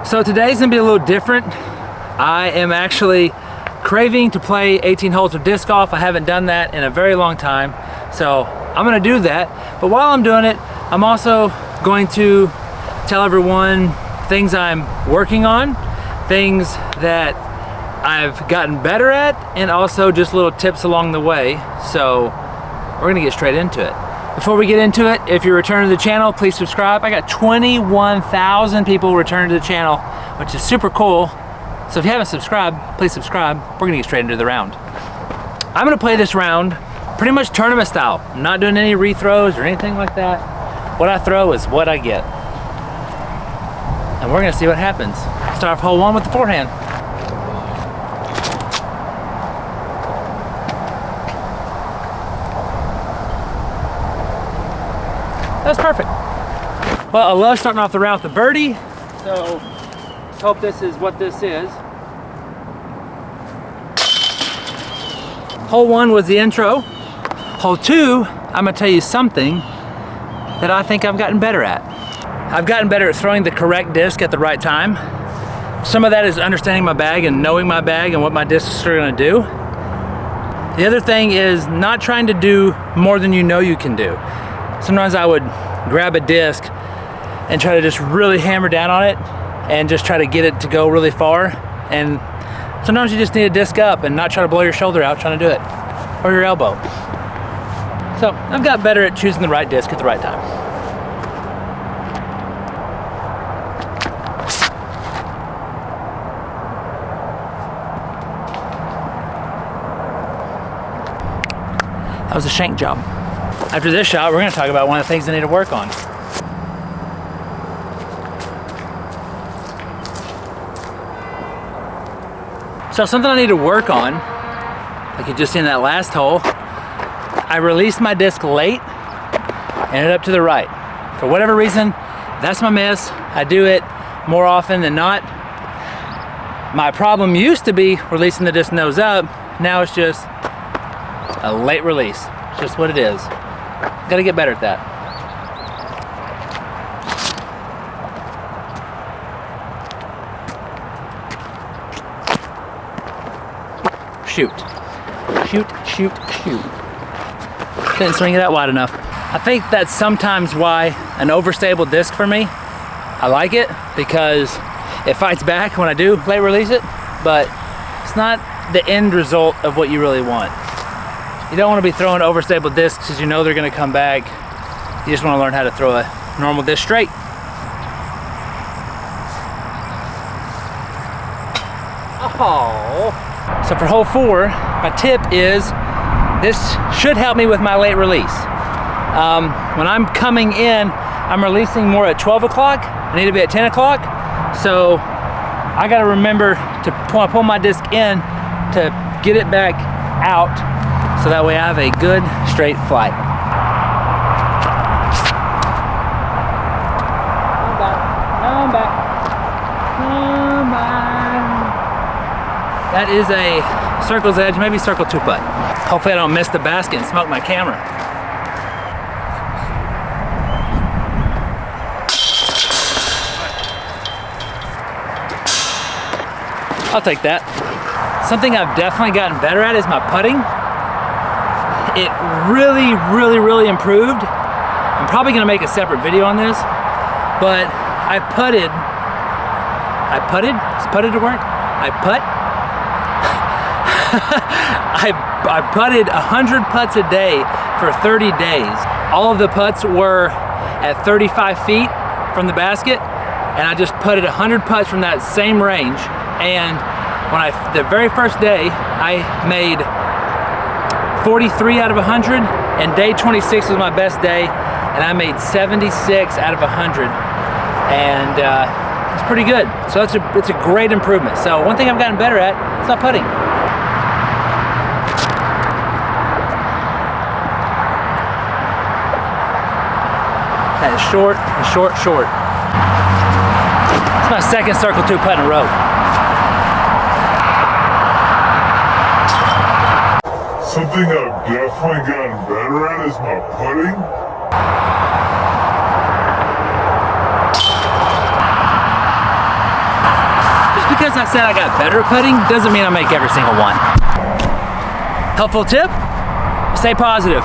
So today's gonna be a little different. I am actually craving to play 18 holes of disc golf. I haven't done that in a very long time, so I'm gonna do that. But while I'm doing it, I'm also going to tell everyone things I'm working on, things that I've gotten better at, and also just little tips along the way. So we're gonna get straight into it. Before we get into it, if you're returning to the channel, please subscribe. I got 21,000 people returning to the channel, which is super cool. So if you haven't subscribed, please subscribe. We're gonna get straight into the round. I'm gonna play this round pretty much tournament style. I'm not doing any rethrows or anything like that. What I throw is what I get. And we're gonna see what happens. Start off hole one with the forehand. That's perfect. Well, I love starting off the round with a birdie, so let's hope this is what this is. Hole one was the intro. Hole two, I'm gonna tell you something that I think I've gotten better at. I've gotten better at throwing the correct disc at the right time. Some of that is understanding my bag and knowing my bag and what my discs are gonna do. The other thing is not trying to do more than you know you can do. Sometimes I would grab a disc and try to just really hammer down on it and just try to get it to go really far. And sometimes you just need a disc up and not try to blow your shoulder out trying to do it, or your elbow. So I've got better at choosing the right disc at the right time. That was a shank job. After this shot, we're gonna talk about one of the things I need to work on. So something I need to work on, like you just seen that last hole, I released my disc late, ended up to the right. For whatever reason, that's my miss. I do it more often than not. My problem used to be releasing the disc nose up. Now it's just a late release. It's just what it is. Gotta get better at that. Shoot. Shoot, shoot, shoot. Didn't swing it out wide enough. I think that's sometimes why an overstable disc for me, I like it because it fights back when I do late release it, but it's not the end result of what you really want. You don't want to be throwing overstable discs because you know they're going to come back. You just want to learn how to throw a normal disc straight. Oh. So for hole four, my tip is this should help me with my late release. When I'm coming in, I'm releasing more at 12 o'clock. I need to be at 10 o'clock. So I got to remember to pull my disc in to get it back out. So that way I have a good straight flight. Come back, come back, come back. That is a circle's edge, maybe circle two putt. Hopefully I don't miss the basket and smoke my camera. I'll take that. Something I've definitely gotten better at is my putting. It really, really, really improved. I'm probably gonna make a separate video on this, but I putted? Is putted a word? I putted 100 putts a day for 30 days. All of the putts were at 35 feet from the basket, and I just putted 100 putts from that same range. And when the very first day, I made 43 out of 100, and day 26 was my best day, and I made 76 out of 100, and it's pretty good. So it's a great improvement. So one thing I've gotten better at is not putting. That is short and short, short. It's my second circle two putt in a row. Something I've definitely gotten better at is my putting. because I said I got better at putting doesn't mean I make every single one. Helpful tip, stay positive.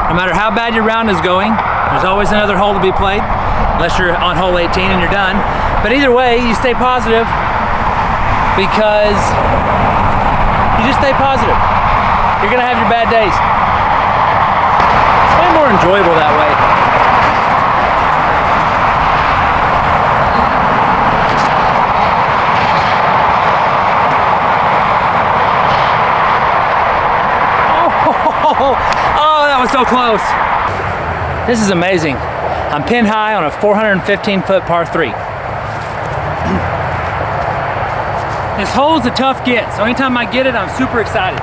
No matter how bad your round is going, there's always another hole to be played, unless you're on hole 18 and you're done. But either way, you stay positive because you just stay positive. You're gonna have your bad days. It's way more enjoyable that way. Oh, that was so close. This is amazing. I'm pin high on a 415-foot par 3. This hole's a tough get, so anytime I get it, I'm super excited.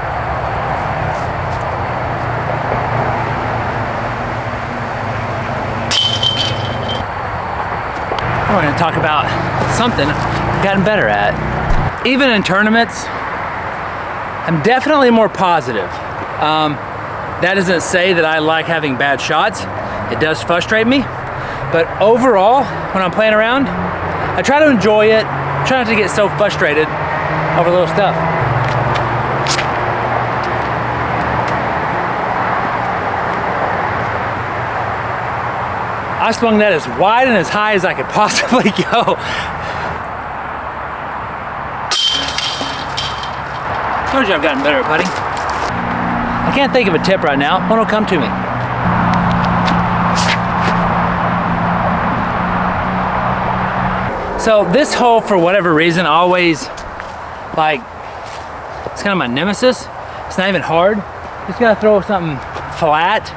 We're going to talk about something I've gotten better at. Even in tournaments, I'm definitely more positive. That doesn't say that I like having bad shots. It does frustrate me. But overall, when I'm playing around, I try to enjoy it. Try not to get so frustrated over little stuff. I swung that as wide and as high as I could possibly go. Told you I've gotten better at putting. I can't think of a tip right now. One will come to me. So this hole, for whatever reason, always, like, it's kind of my nemesis. It's not even hard. Just gotta throw something flat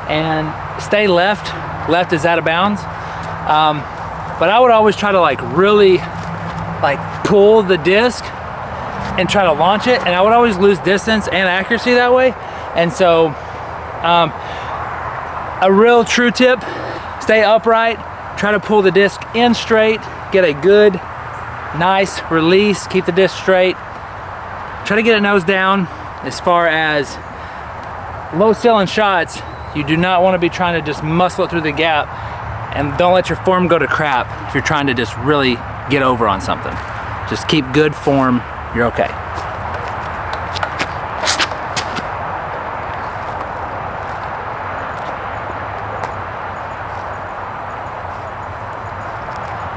and stay left. Left is out of bounds. But I would always try to like really like pull the disc and try to launch it, and I would always lose distance and accuracy that way. And so a real true tip, stay upright, try to pull the disc in straight, get a good nice release, keep the disc straight, try to get it nose down. As far as low ceiling shots, you do not want to be trying to just muscle it through the gap, and don't let your form go to crap if you're trying to just really get over on something. Just keep good form, you're okay.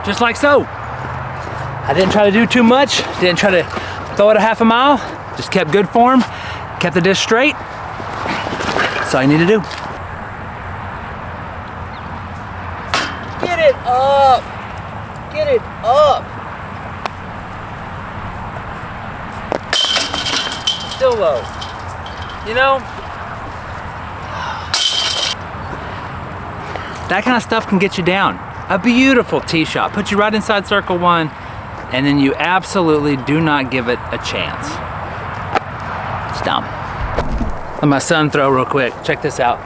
Just like so. I didn't try to do too much, didn't try to throw it a half a mile, just kept good form, kept the disc straight. That's all you need to do. Get it up! Get it up! Still low. You know, that kind of stuff can get you down. A beautiful tee shot, put you right inside circle one, and then you absolutely do not give it a chance. It's dumb. Let my son throw real quick. Check this out.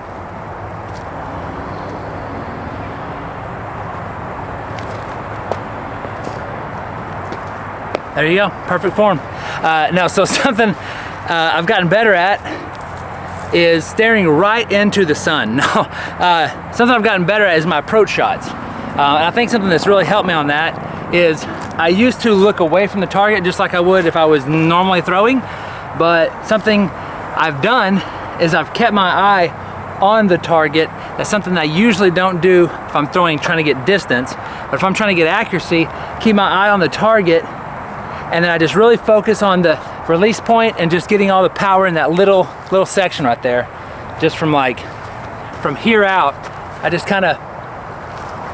There you go, perfect form. No, so something I've gotten better at is staring right into the sun. No, something I've gotten better at is my approach shots. And I think something that's really helped me on that is I used to look away from the target just like I would if I was normally throwing, but something I've done is I've kept my eye on the target. That's something I usually don't do if I'm throwing, trying to get distance, but if I'm trying to get accuracy, keep my eye on the target, and then I just really focus on the release point and just getting all the power in that little section right there. Just from here out, I just kind of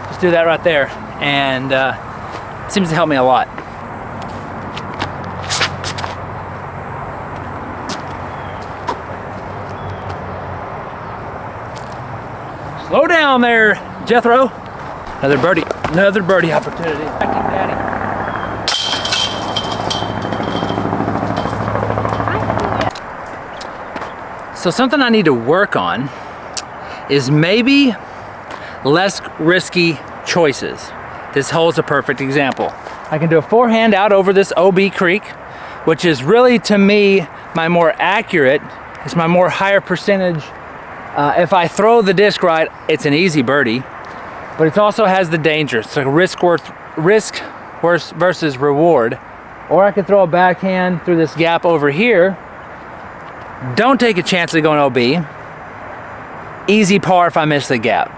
just do that right there, and it seems to help me a lot. Slow down there, Jethro. Another birdie opportunity. Daddy. So something I need to work on is maybe less risky choices. This hole is a perfect example. I can do a forehand out over this OB creek, which is really, to me, my more accurate. It's my more higher percentage. If I throw the disc right, it's an easy birdie, but it also has the danger. It's like risk versus reward. Or I could throw a backhand through this gap over here. Don't take a chance of going OB. Easy par if I miss the gap.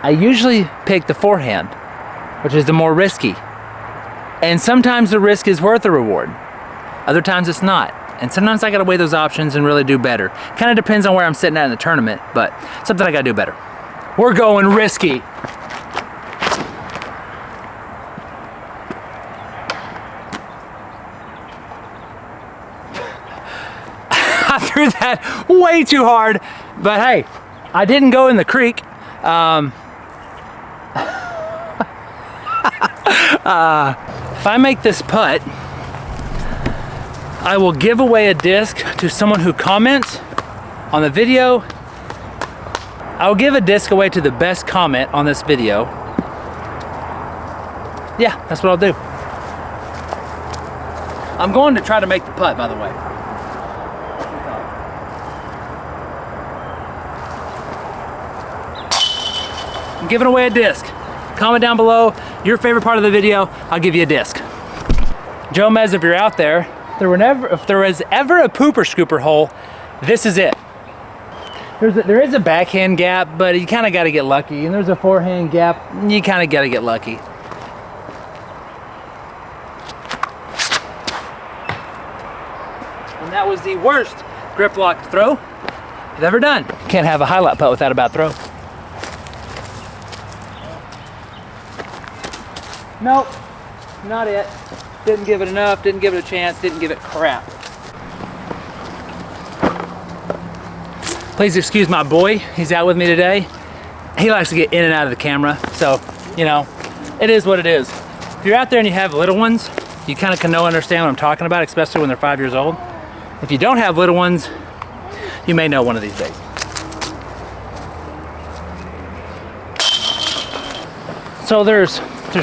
I usually pick the forehand, which is the more risky. And sometimes the risk is worth the reward. Other times it's not. And sometimes I gotta weigh those options and really do better. Kind of depends on where I'm sitting at in the tournament, but something I gotta do better. We're going risky. I threw that way too hard, but hey, I didn't go in the creek. If I make this putt, I will give away a disc to someone who comments on the video. I'll give a disc away to the best comment on this video. Yeah, that's what I'll do. I'm going to try to make the putt, by the way. I'm giving away a disc. Comment down below your favorite part of the video. I'll give you a disc. Joe Mez, if you're out there, if there was ever a pooper scooper hole, this is it. There is a backhand gap, but you kind of got to get lucky. And there's a forehand gap, you kind of got to get lucky. And that was the worst grip lock throw I've ever done. Can't have a highlight putt without a bad throw. Nope, not it. Didn't give it enough, didn't give it a chance, didn't give it crap. Please excuse my boy, he's out with me today. He likes to get in and out of the camera, so, you know, it is what it is. If you're out there and you have little ones, you kind of can understand what I'm talking about, especially when they're 5 years old. If you don't have little ones, you may know one of these days. So there's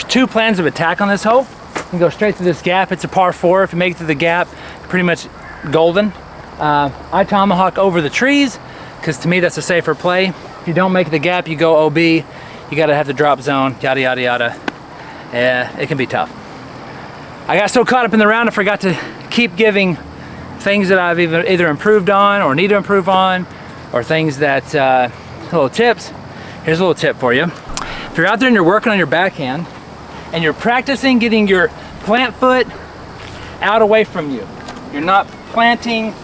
two plans of attack on this hole. You can go straight through this gap. It's a par 4. If you make it through the gap, you're pretty much golden. I tomahawk over the trees because to me that's a safer play. If you don't make the gap, you go OB. You gotta have the drop zone, yada yada yada. Yeah, it can be tough. I got so caught up in the round I forgot to keep giving things that I've either improved on or need to improve on, or things that little tips. Here's a little tip for you. If you're out there and you're working on your backhand and you're practicing getting your plant foot out away from you, you're not planting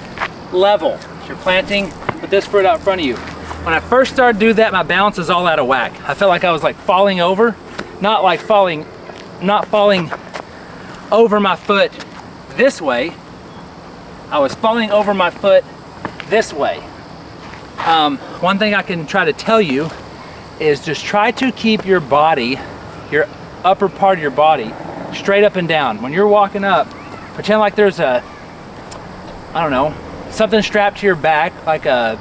level, you're planting with this foot out in front of you. When I first started to do that, my balance is all out of whack. I felt like I was like falling over, not falling over my foot this way. I was falling over my foot this way. One thing I can try to tell you is just try to keep your body, your upper part of your body, straight up and down. When you're walking up, pretend like there's I don't know, something strapped to your back, like a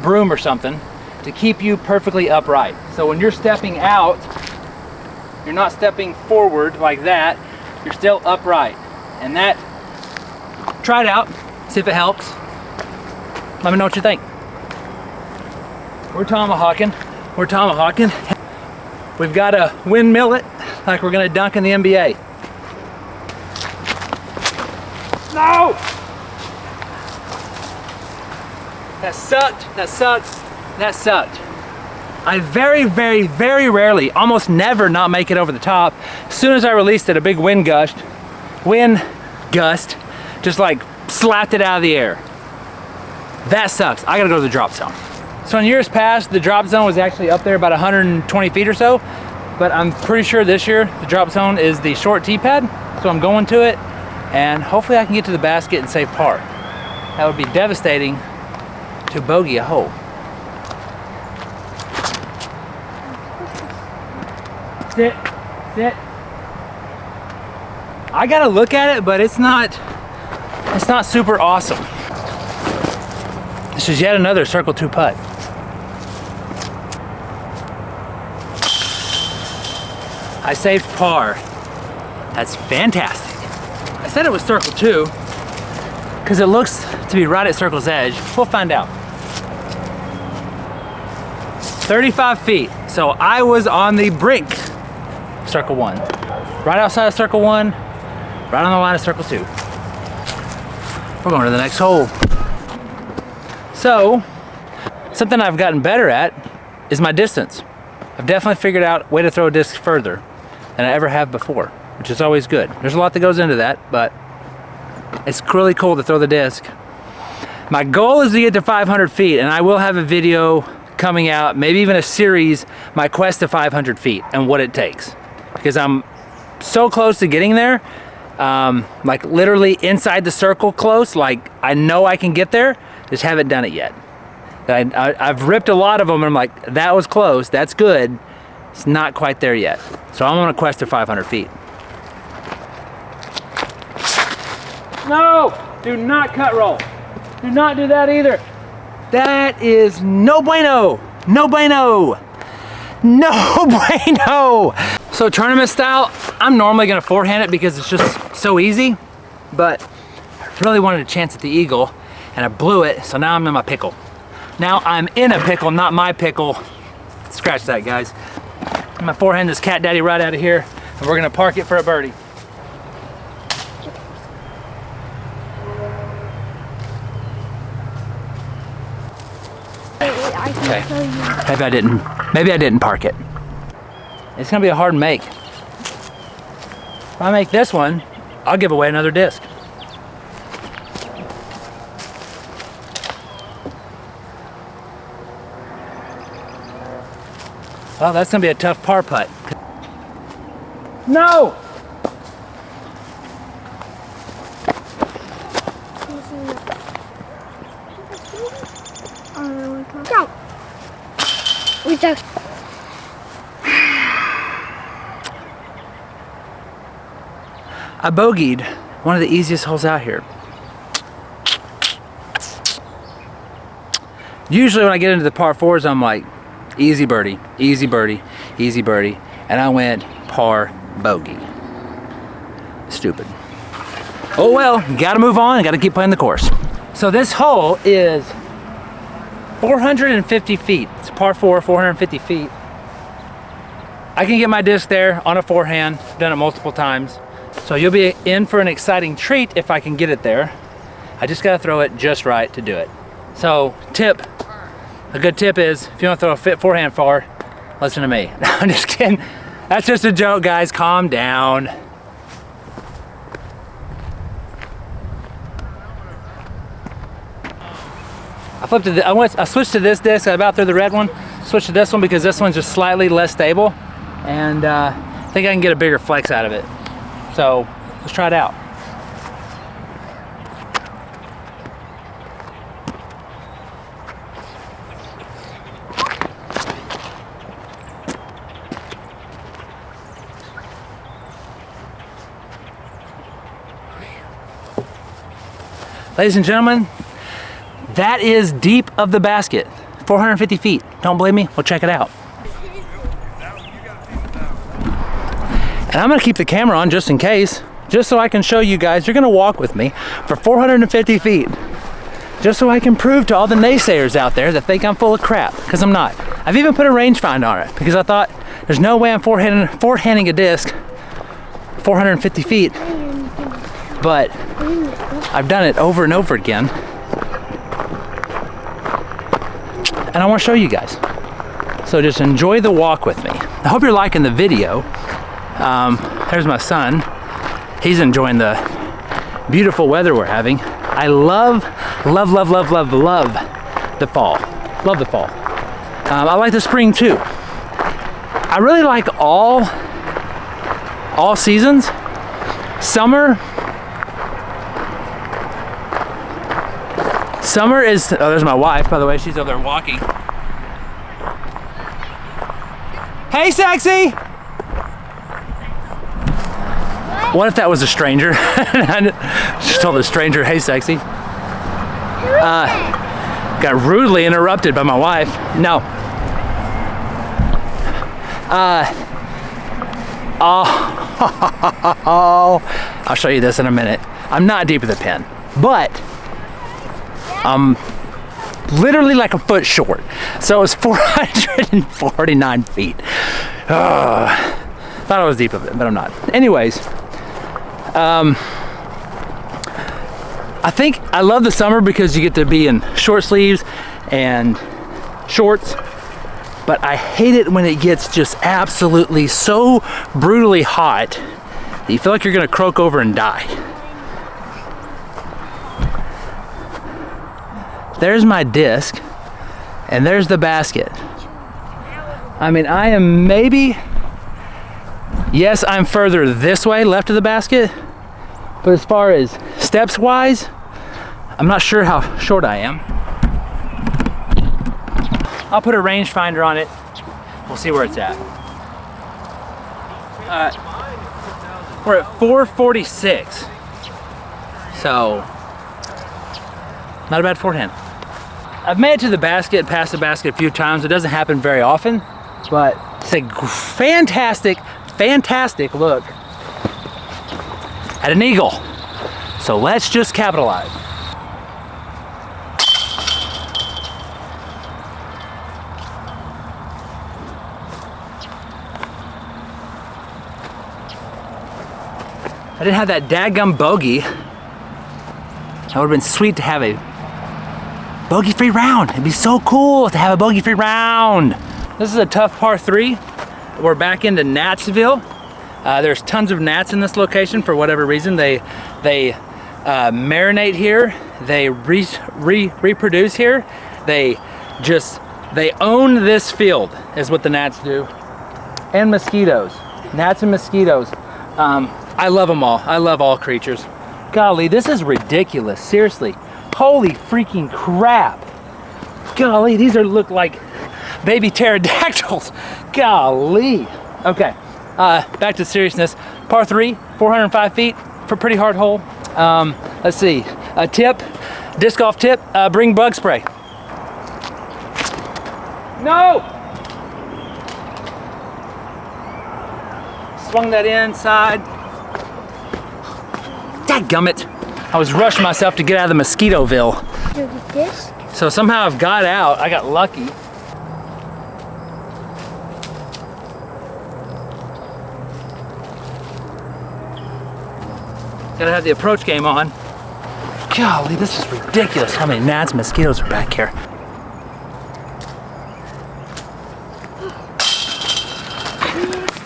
broom or something, to keep you perfectly upright. So when you're stepping out, you're not stepping forward like that, you're still upright. And that, try it out, see if it helps. Let me know what you think. We're tomahawking. We're tomahawking. We've got to windmill it like we're gonna dunk in the NBA. No! That sucked, that sucks, that sucked. I very, very, very rarely, almost never not make it over the top. As soon as I released it, a big wind gust, just like slapped it out of the air. That sucks. I gotta go to the drop zone. So in years past, the drop zone was actually up there about 120 feet or so, but I'm pretty sure this year the drop zone is the short tee pad, so I'm going to it, and hopefully I can get to the basket and save par. That would be devastating to bogey a hole. Sit, sit. I gotta look at it, but it's not super awesome. This is yet another circle 2 putt. I saved par. That's fantastic. I said it was circle 2 because it looks to be right at circle's edge. We'll find out. 35 feet. So I was on the brink of circle 1. Right outside of circle 1, Right on the line of circle 2. We're going to the next hole. So, something I've gotten better at is my distance. I've definitely figured out a way to throw a disc further than I ever have before, which is always good. There's a lot that goes into that, but it's really cool to throw the disc. My goal is to get to 500 feet, and I will have a video coming out, maybe even a series, my quest to 500 feet and what it takes. Because I'm so close to getting there, like literally inside the circle close, like I know I can get there, just haven't done it yet. I've ripped a lot of them and I'm like, that was close, that's good. It's not quite there yet. So I'm on a quest to 500 feet. No, do not cut roll. Do not do that either. That is no bueno. No bueno. No bueno. So tournament style, I'm normally gonna forehand it because it's just so easy, but I really wanted a chance at the eagle and I blew it, so now I'm in my pickle. Now I'm in a pickle, not my pickle. Scratch that, guys. I'm gonna forehand this cat daddy right out of here and we're gonna park it for a birdie. Okay. Maybe I didn't park it. It's gonna be a hard make. If I make this one, I'll give away another disc. Well, that's gonna be a tough par putt. No! Go! We just... I bogeyed one of the easiest holes out here. Usually when I get into the par 4s, I'm like, easy birdie, easy birdie, easy birdie. And I went par bogey. Stupid. Oh well, gotta move on, gotta keep playing the course. So this hole is 450 feet. It's a par 4, 450 feet. I can get my disc there on a forehand, done it multiple times. So you'll be in for an exciting treat if I can get it there. I just gotta throw it just right to do it. So tip, a good tip is, if you wanna throw a fit forehand far, listen to me. No, I'm just kidding. That's just a joke, guys, calm down. I switched to this disc. I about threw the red one. Switched to this one because this one's just slightly less stable, and I think I can get a bigger flex out of it. So let's try it out. Ladies and gentlemen, that is deep of the basket, 450 feet. Don't believe me? Well, check it out. And I'm gonna keep the camera on just in case, just so I can show you guys, you're gonna walk with me for 450 feet, just so I can prove to all the naysayers out there that think I'm full of crap, because I'm not. I've even put a rangefinder on it, because I thought, there's no way I'm forehanding a disc 450 feet, but I've done it over and over again. And I want to show you guys. So just enjoy the walk with me. I hope you're liking the video. There's my son. He's enjoying the beautiful weather we're having. I love the fall. Love the fall. I like the spring too. I really like all seasons. Summer is, oh, there's my wife, by the way. She's over there walking. Hey, sexy! What if that was a stranger? I just told a stranger, hey, sexy. Got rudely interrupted by my wife. No. I'll show you this in a minute. I'm not deep in the pin, but I'm literally like a foot short. So it's 449 feet. Thought I was deep of it, but I'm not. Anyways, I think I love the summer because you get to be in short sleeves and shorts, but I hate it when it gets just absolutely so brutally hot that you feel like you're gonna croak over and die. There's my disc, and there's the basket. I mean, I am maybe, yes, I'm further this way, left of the basket, but as far as steps wise, I'm not sure how short I am. I'll put a rangefinder on it. We'll see where it's at. We're at 446. So, not a bad forehand. I've made it to the basket, past the basket a few times. It doesn't happen very often, but it's a fantastic, fantastic look at an eagle. So let's just capitalize. I didn't have that dadgum bogey. That would have been sweet to have a bogey-free round. It'd be so cool to have a bogey-free round. This is a tough par 3. We're back into Natsville. There's tons of gnats in this location for whatever reason. They marinate here. They reproduce here. They own this field is what the gnats do. And mosquitoes. Gnats and mosquitoes. I love them all. I love all creatures. Golly, this is ridiculous. Seriously. Holy freaking crap. Golly, these look like baby pterodactyls. Golly. Okay, back to seriousness. Par 3, 405 feet for a pretty hard hole. Let's see, a tip, disc golf tip, bring bug spray. No! Swung that inside. Dadgummit. I was rushing myself to get out of the Mosquitoville. Disc? So somehow I've got out. I got lucky. Gotta have the approach game on. Golly, this is ridiculous how many gnats and mosquitoes are back here.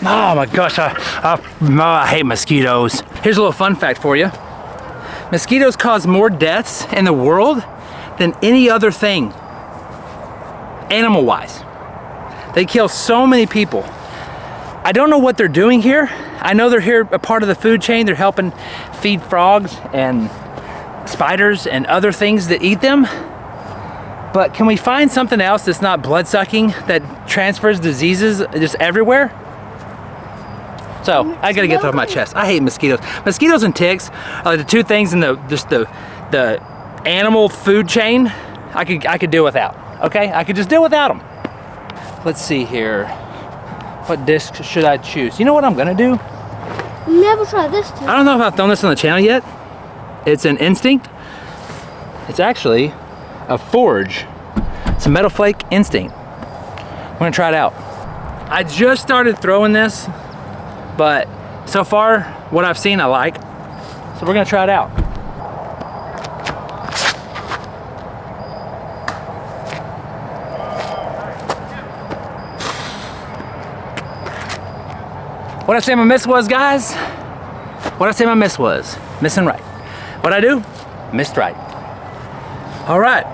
Oh my gosh, I hate mosquitoes. Here's a little fun fact for you. Mosquitoes cause more deaths in the world than any other thing, animal-wise. They kill so many people. I don't know what they're doing here. I know they're here a part of the food chain. They're helping feed frogs and spiders and other things that eat them. But can we find something else that's not blood-sucking, that transfers diseases just everywhere? So I gotta get that off my chest. I hate mosquitoes. Mosquitoes and ticks are the two things in the animal food chain I could do without. Okay, I could just do without them. Let's see here. What disc should I choose? You know what I'm gonna do? Never tried this too. I don't know if I've thrown this on the channel yet. It's an Instinct. It's actually a Forge. It's a Metal Flake Instinct. I'm gonna try it out. I just started throwing this, but so far, what I've seen I like. So we're gonna try it out. What I say my miss was, guys? What I say my miss was? Missing right. What I do? Missed right. All right.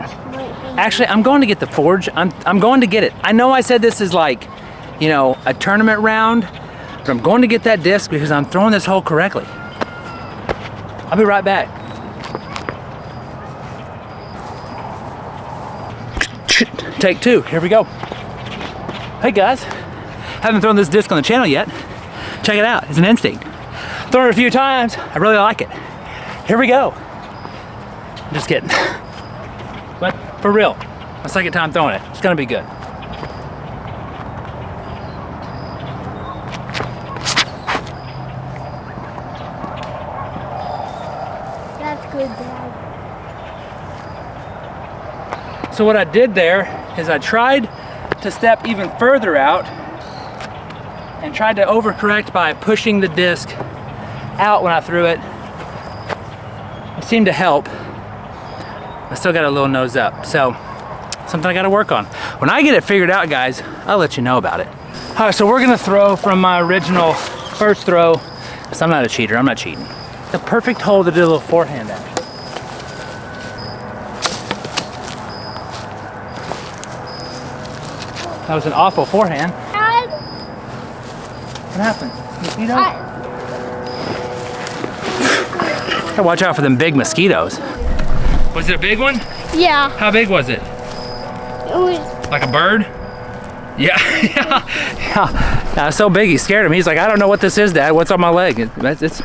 Actually, I'm going to get the Forge. I'm going to get it. I know I said this is like, you know, a tournament round, but I'm going to get that disc because I'm throwing this hole correctly. I'll be right back. Take 2, here we go. Hey guys, haven't thrown this disc on the channel yet. Check it out, it's an Instinct. Thrown it a few times, I really like it. Here we go. I'm just kidding. But for real, my second time throwing it. It's gonna be good. That's good, Dad. So what I did there is I tried to step even further out and tried to overcorrect by pushing the disc out when I threw it. It seemed to help. I still got a little nose up, so something I gotta work on. When I get it figured out, guys, I'll let you know about it. All right, so we're gonna throw from my original first throw, because I'm not a cheater, I'm not cheating. The perfect hole to do a little forehand action. That was an awful forehand. Dad, What happened? Mosquito? Gotta watch out for them big mosquitoes. Was it a big one? yeah, How big was it? it was. Like a bird? Yeah, yeah. So big, he scared him. He's like, I don't know what this is, Dad. What's on my leg? It's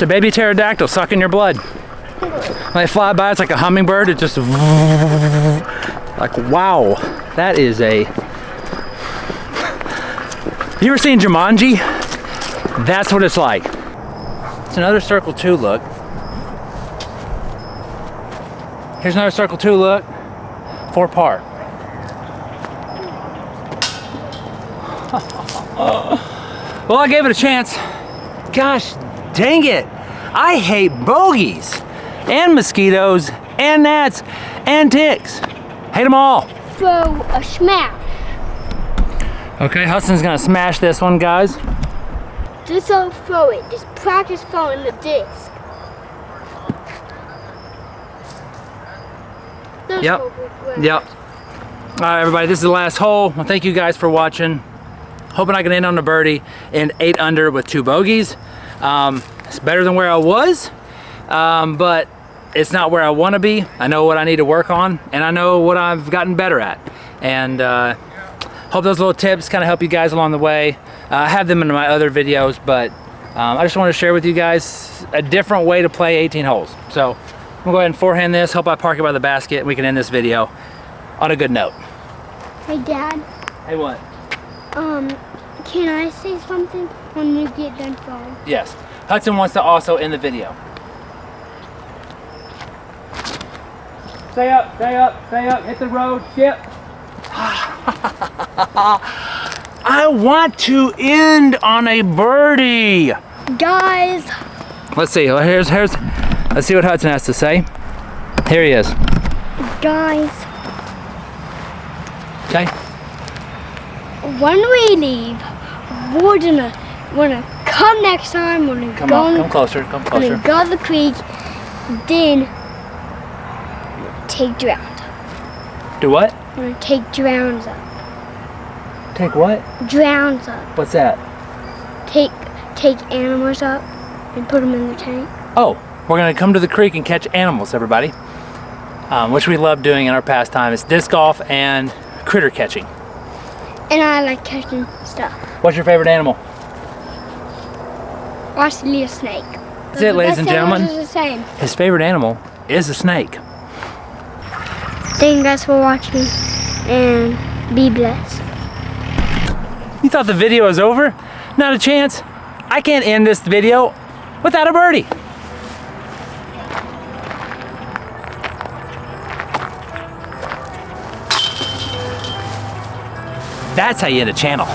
a baby pterodactyl sucking your blood. When they fly by, it's like a hummingbird. It just like, wow. That is a. You ever seen Jumanji? That's what it's like. It's another circle 2 look. Here's another circle 2 look. 4 par. Well, I gave it a chance. Gosh dang it. I hate bogeys and mosquitoes and gnats and ticks. Hate them all. Throw a smash. Okay, Hudson's gonna smash this one, guys. Just don't throw it. Just practice throwing the disc. Those Yep. will be great. Yep. All right, everybody, this is the last hole. Well, thank you guys for watching. Hoping I can end on a birdie and 8 under with 2 bogeys. It's better than where I was, but it's not where I want to be. I know what I need to work on, and I know what I've gotten better at. And hope those little tips kind of help you guys along the way. I have them in my other videos, but I just want to share with you guys a different way to play 18 holes. So I'm gonna go ahead and forehand this. Hope I park it by the basket and we can end this video on a good note. Hey, Dad. Hey, what? Can I say something when you get done throwing? Yes. Hudson wants to also end the video. Stay up, stay up, stay up, hit the road, skip. I want to end on a birdie. Guys, Let's see, let's see what Hudson has to say. Here he is. guys, Okay. when we leave, we're gonna come next time. We're gonna Come go on, come closer, come We're closer. gonna go to the creek, then take drowns. Do what? We're gonna take drowns up. Take what? Drowns up. What's that? Take animals up and put them in the tank. Oh, we're gonna come to the creek and catch animals, everybody. Which we love doing in our pastime. It's disc golf and critter catching. And I like catching stuff. What's your favorite animal? Actually, a snake. That's it, ladies and gentlemen. Are the same. His favorite animal is a snake. Thank you guys for watching, and be blessed. You thought the video was over? Not a chance. I can't end this video without a birdie. That's how you end a channel.